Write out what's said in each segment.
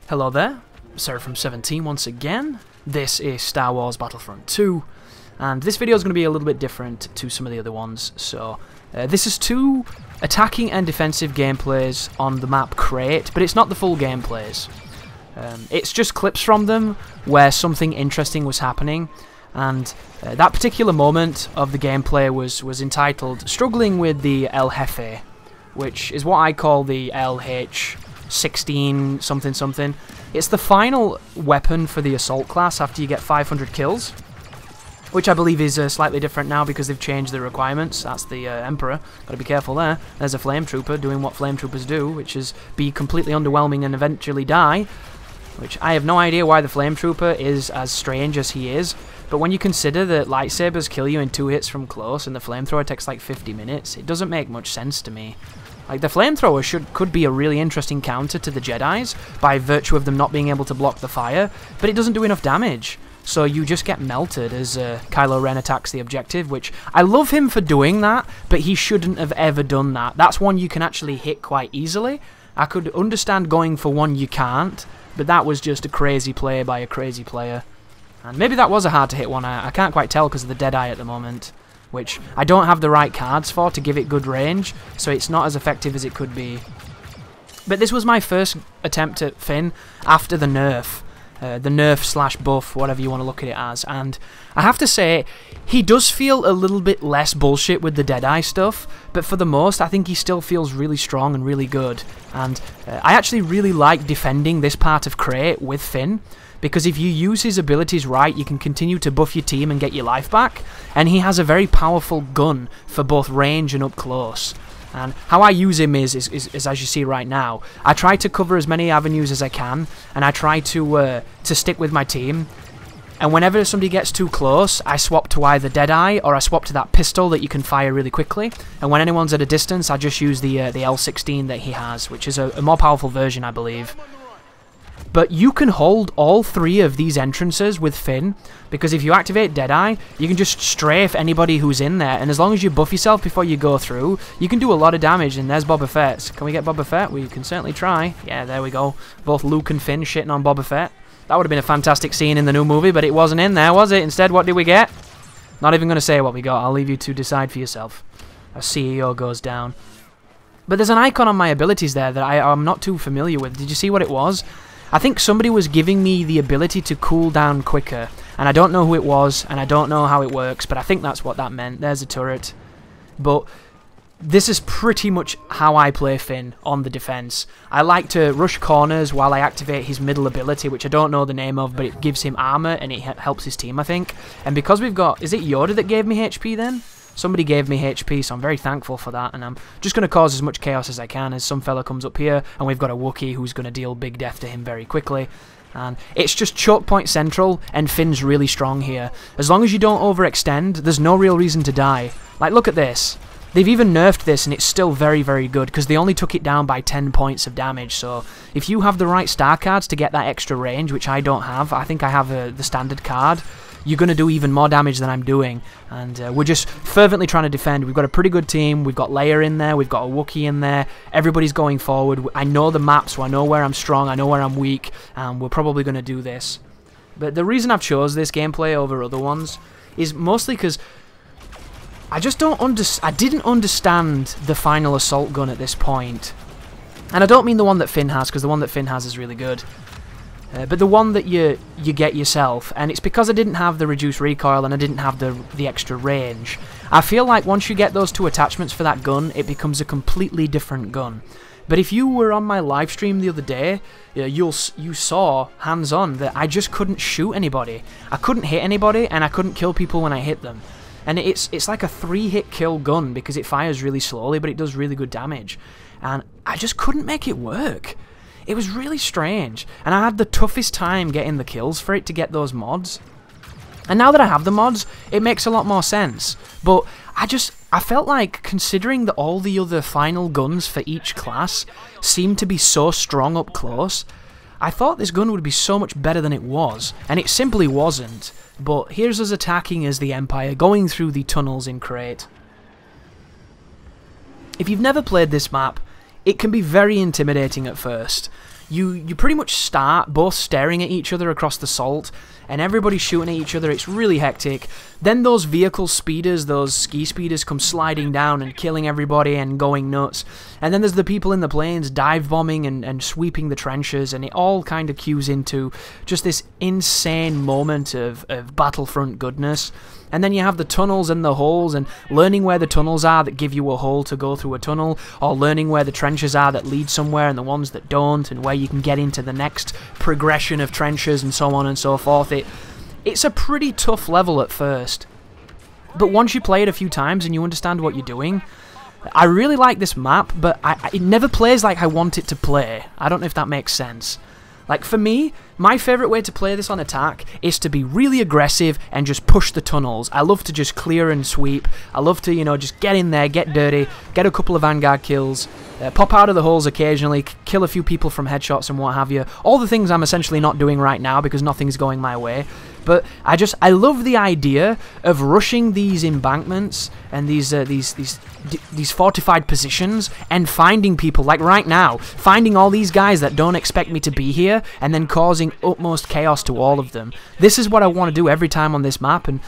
Hello there, Seraphim17 once again. This is Star Wars Battlefront 2, and this video is going to be a little bit different to some of the other ones. So, this is two attacking and defensive gameplays on the map Crate, but it's not the full gameplays. It's just clips from them where something interesting was happening, and that particular moment of the gameplay was entitled Struggling with the Hefe, which is what I call the LH16 something something. It's the final weapon for the assault class after you get 500 kills, which I believe is slightly different now because they've changed the requirements. That's the Emperor. Gotta be careful there. There's a Flame Trooper doing what Flame Troopers do, which is be completely underwhelming and eventually die, which I have no idea why the Flame Trooper is as strange as he is. But when you consider that lightsabers kill you in 2 hits from close and the flamethrower takes like 50 minutes, it doesn't make much sense to me. Like, the flamethrower could be a really interesting counter to the Jedis by virtue of them not being able to block the fire, but it doesn't do enough damage. So you just get melted as Kylo Ren attacks the objective, which I love him for doing that, but he shouldn't have ever done that. That's one you can actually hit quite easily. I could understand going for one you can't, but that was just a crazy play by a crazy player. And maybe that was a hard to hit one. I can't quite tell because of the Deadeye at the moment, which I don't have the right cards for to give it good range, so it's not as effective as it could be. But this was my first attempt at Finn after the nerf. The nerf/buff, whatever you want to look at it as, and I have to say, he does feel a little bit less bullshit with the Deadeye stuff, but for the most, I think he still feels really strong and really good, and I actually really like defending this part of Crate with Finn, because if you use his abilities right, you can continue to buff your team and get your life back, and he has a very powerful gun for both range and up close. And how I use him is as you see right now, I try to cover as many avenues as I can, and I try to stick with my team. And whenever somebody gets too close, I swap to either Deadeye or I swap to that pistol that you can fire really quickly. And when anyone's at a distance, I just use the L16 that he has, which is a more powerful version, I believe. But you can hold all three of these entrances with Finn, because if you activate Deadeye, you can just strafe anybody who's in there, and as long as you buff yourself before you go through, you can do a lot of damage. And there's Boba Fett. Can we get Boba Fett? We can certainly try. Yeah, there we go. Both Luke and Finn shitting on Boba Fett. That would have been a fantastic scene in the new movie, but it wasn't in there, was it? Instead, what did we get? Not even going to say what we got. I'll leave you to decide for yourself. Our CEO goes down. But there's an icon on my abilities there that I'm not too familiar with. Did you see what it was? I think somebody was giving me the ability to cool down quicker, and I don't know who it was, and I don't know how it works, but I think that's what that meant. There's a turret. But this is pretty much how I play Finn on the defense. I like to rush corners while I activate his middle ability, which I don't know the name of, but it gives him armor, and it helps his team, I think. And because we've got... Is it Yoda that gave me HP then? Somebody gave me HP, so I'm very thankful for that, and I'm just going to cause as much chaos as I can as some fella comes up here, and we've got a Wookiee who's going to deal big death to him very quickly. And it's just choke point central, and Finn's really strong here. As long as you don't overextend, there's no real reason to die. Like, look at this. They've even nerfed this, and it's still very, very good, because they only took it down by 10 points of damage, so if you have the right star cards to get that extra range, which I don't have, I think I have the standard card, you're going to do even more damage than I'm doing. And we're just fervently trying to defend. We've got a pretty good team. We've got Leia in there. We've got a Wookiee in there. Everybody's going forward. I know the map, so I know where I'm strong. I know where I'm weak. And we're probably going to do this. But the reason I've chose this gameplay over other ones is mostly because I just I didn't understand the final assault gun at this point. And I don't mean the one that Finn has, because the one that Finn has is really good. But the one that you get yourself, and it's because I didn't have the reduced recoil and I didn't have the extra range. I feel like once you get those two attachments for that gun, it becomes a completely different gun. But if you were on my live stream the other day, you saw hands-on that I just couldn't shoot anybody. I couldn't hit anybody, and I couldn't kill people when I hit them. And it's like a 3-hit kill gun because it fires really slowly, but it does really good damage. And I just couldn't make it work. It was really strange, and I had the toughest time getting the kills for it to get those mods. And now that I have the mods, it makes a lot more sense. But I felt like, considering that all the other final guns for each class seemed to be so strong up close, I thought this gun would be so much better than it was, and it simply wasn't. But here's us attacking as the Empire, going through the tunnels in Crate. If you've never played this map, it can be very intimidating at first. you pretty much start both staring at each other across the salt, and everybody's shooting at each other. It's really hectic. Then those vehicle speeders, those ski speeders, come sliding down and killing everybody and going nuts. And then there's the people in the planes dive bombing and sweeping the trenches, and it all kind of cues into just this insane moment of Battlefront goodness. And then you have the tunnels and the holes, and learning where the tunnels are that give you a hole to go through a tunnel, or learning where the trenches are that lead somewhere and the ones that don't, and where you can get into the next progression of trenches and so on and so forth. It's a pretty tough level at first, but once you play it a few times and you understand what you're doing, I really like this map, but it never plays like I want it to play. I don't know if that makes sense. Like, for me, my favourite way to play this on attack is to be really aggressive and just push the tunnels. I love to just clear and sweep. I love to, you know, just get in there, get dirty, get a couple of Vanguard kills, pop out of the holes occasionally, kill a few people from headshots and what have you. All the things I'm essentially not doing right now because nothing's going my way. But I love the idea of rushing these embankments and these fortified positions and finding people, like right now, finding all these guys that don't expect me to be here and then causing utmost chaos to all of them. This is what I want to do every time on this map, and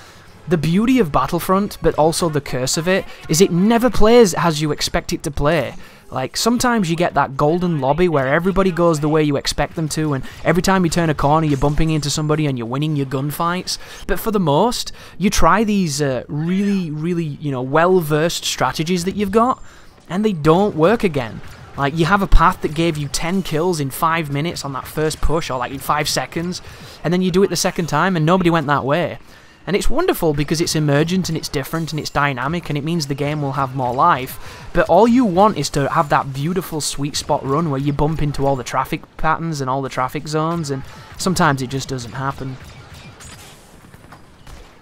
the beauty of Battlefront, but also the curse of it, is it never plays as you expect it to play. Like, sometimes you get that golden lobby where everybody goes the way you expect them to, and every time you turn a corner you're bumping into somebody and you're winning your gunfights. But for the most, you try these really, you know, well-versed strategies that you've got, and they don't work again. Like, you have a path that gave you 10 kills in 5 minutes on that first push, or like in 5 seconds, and then you do it the second time and nobody went that way. And it's wonderful because it's emergent and it's different and it's dynamic, and it means the game will have more life. But all you want is to have that beautiful sweet spot run where you bump into all the traffic patterns and all the traffic zones, and sometimes it just doesn't happen.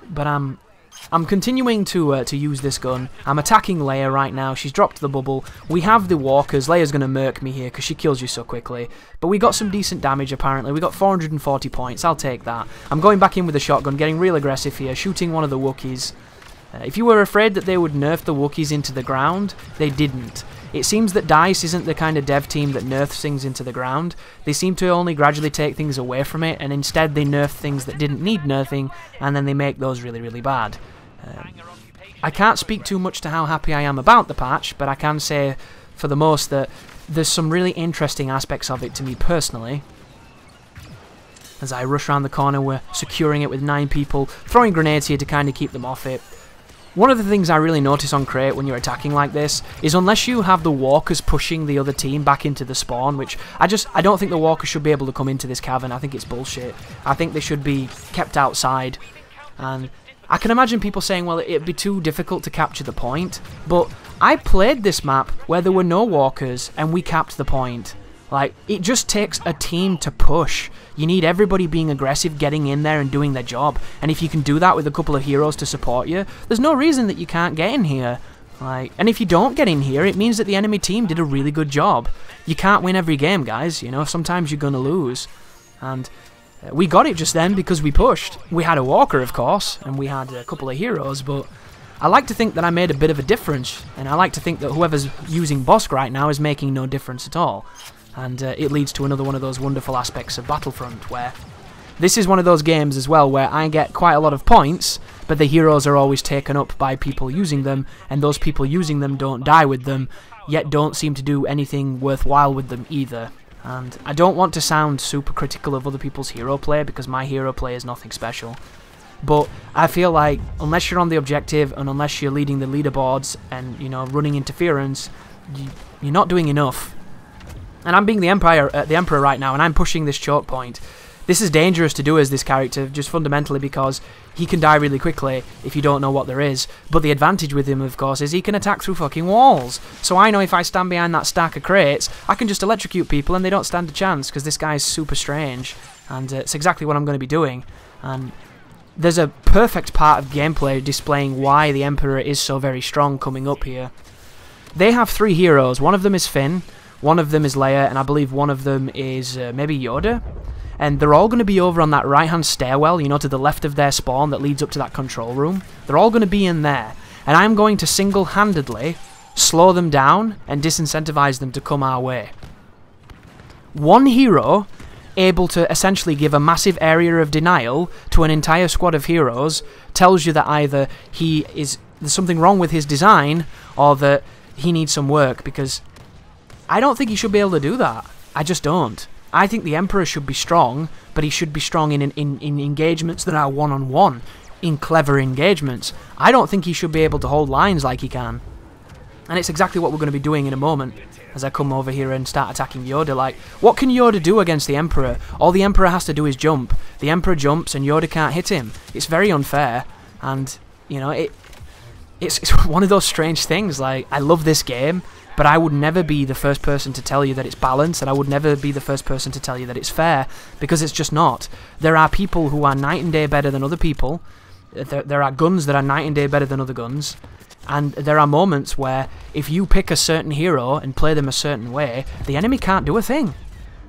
But I'm continuing to use this gun. I'm attacking Leia right now. She's dropped the bubble. We have the walkers. Leia's going to murk me here because she kills you so quickly. But we got some decent damage apparently. We got 440 points. I'll take that. I'm going back in with a shotgun, getting real aggressive here, shooting one of the Wookiees. If you were afraid that they would nerf the Wookiees into the ground, they didn't. It seems that DICE isn't the kind of dev team that nerfs things into the ground. They seem to only gradually take things away from it, and instead they nerf things that didn't need nerfing, and then they make those really, really bad. I can't speak too much to how happy I am about the patch, but I can say for the most that there's some really interesting aspects of it to me personally. As I rush around the corner, we're securing it with 9 people, throwing grenades here to kind of keep them off it. One of the things I really notice on Crate when you're attacking like this is unless you have the walkers pushing the other team back into the spawn, which I don't think the walkers should be able to come into this cavern. I think it's bullshit. I think they should be kept outside, and I can imagine people saying, well, it'd be too difficult to capture the point, but I played this map where there were no walkers and we capped the point. Like, it just takes a team to push. You need everybody being aggressive, getting in there and doing their job, and if you can do that with a couple of heroes to support you, there's no reason that you can't get in here. Like, and if you don't get in here, it means that the enemy team did a really good job. You can't win every game, guys, you know, sometimes you're gonna lose, and we got it just then because we pushed. We had a walker, of course, and we had a couple of heroes, but I like to think that I made a bit of a difference, and I like to think that whoever's using Bosk right now is making no difference at all. And it leads to another one of those wonderful aspects of Battlefront, where this is one of those games as well where I get quite a lot of points, but the heroes are always taken up by people using them, and those people using them don't die with them, yet don't seem to do anything worthwhile with them either. And I don't want to sound super critical of other people's hero play, because my hero play is nothing special. But I feel like unless you're on the objective and unless you're leading the leaderboards and, you know, running interference, you're not doing enough. And I'm being the Emperor right now, and I'm pushing this choke point. This is dangerous to do as this character, just fundamentally because he can die really quickly if you don't know what there is. But the advantage with him, of course, is he can attack through fucking walls. So I know if I stand behind that stack of crates, I can just electrocute people and they don't stand a chance, because this guy's super strange. And it's exactly what I'm going to be doing. And there's a perfect part of gameplay displaying why the Emperor is so very strong coming up here. They have 3 heroes. One of them is Finn, one of them is Leia, and I believe one of them is maybe Yoda. And they're all going to be over on that right-hand stairwell, you know, to the left of their spawn that leads up to that control room. They're all going to be in there. And I'm going to single-handedly slow them down and disincentivize them to come our way. One hero able to essentially give a massive area of denial to an entire squad of heroes tells you that either there's something wrong with his design or that he needs some work, because I don't think he should be able to do that. I just don't. I think the Emperor should be strong, but he should be strong in engagements that are one-on-one, in clever engagements. I don't think he should be able to hold lines like he can. And it's exactly what we're going to be doing in a moment as I come over here and start attacking Yoda. Like, what can Yoda do against the Emperor? All the Emperor has to do is jump. The Emperor jumps and Yoda can't hit him. It's very unfair, and, you know, it's one of those strange things. Like, I love this game, but I would never be the first person to tell you that it's balanced, and I would never be the first person to tell you that it's fair, because it's just not. There are people who are night and day better than other people. There are guns that are night and day better than other guns. And there are moments where if you pick a certain hero and play them a certain way, the enemy can't do a thing.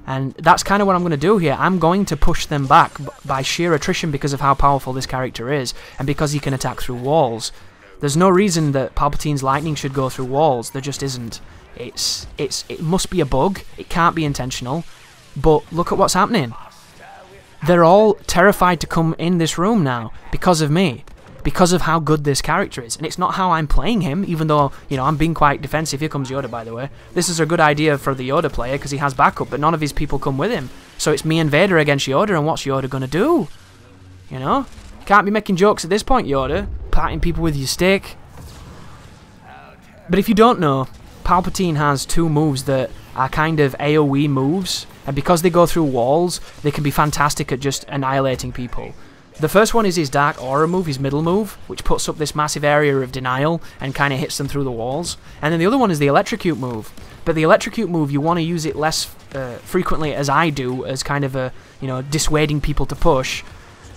And that's kind of what I'm going to do here. I'm going to push them back by sheer attrition because of how powerful this character is, and because he can attack through walls. There's no reason that Palpatine's lightning should go through walls. There just isn't. It must be a bug. It can't be intentional. But look at what's happening. They're all terrified to come in this room now because of me. Because of how good this character is. And it's not how I'm playing him, even though, you know, I'm being quite defensive. Here comes Yoda, by the way. This is a good idea for the Yoda player, because he has backup, but none of his people come with him. So it's me and Vader against Yoda, and what's Yoda going to do? You know? Can't be making jokes at this point, Yoda. Patting people with your stick. But if you don't know, Palpatine has two moves that are kind of AoE moves, and because they go through walls, they can be fantastic at just annihilating people. The first one is his Dark Aura move, his middle move, which puts up this massive area of denial and kind of hits them through the walls. And then the other one is the Electrocute move. But the Electrocute move, you want to use it less frequently, as I do, as kind of a, you know, dissuading people to push,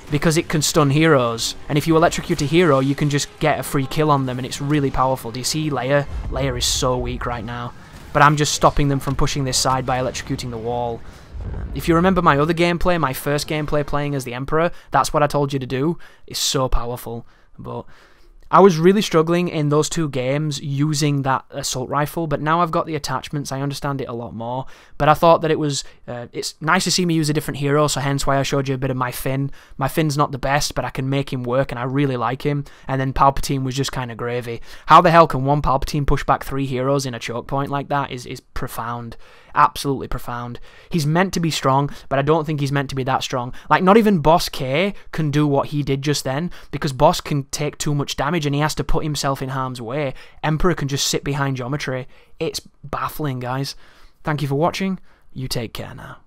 because it can stun heroes. And if you electrocute a hero, you can just get a free kill on them, and it's really powerful. Do you see Leia? Leia is so weak right now. But I'm just stopping them from pushing this side by electrocuting the wall. If you remember my other gameplay, my first gameplay playing as the Emperor, that's what I told you to do. It's so powerful. But I was really struggling in those two games using that assault rifle, but now I've got the attachments, I understand it a lot more. But I thought that it's nice to see me use a different hero, so hence why I showed you a bit of my Finn. My Finn's not the best, but I can make him work, and I really like him. And then Palpatine was just kind of gravy. How the hell can one Palpatine push back 3 heroes in a choke point like that is profound. Absolutely profound. He's meant to be strong, but I don't think he's meant to be that strong. Like, not even Boss K can do what he did just then, because Boss can take too much damage and he has to put himself in harm's way. Emperor can just sit behind geometry. It's baffling, guys. Thank you for watching. You take care now.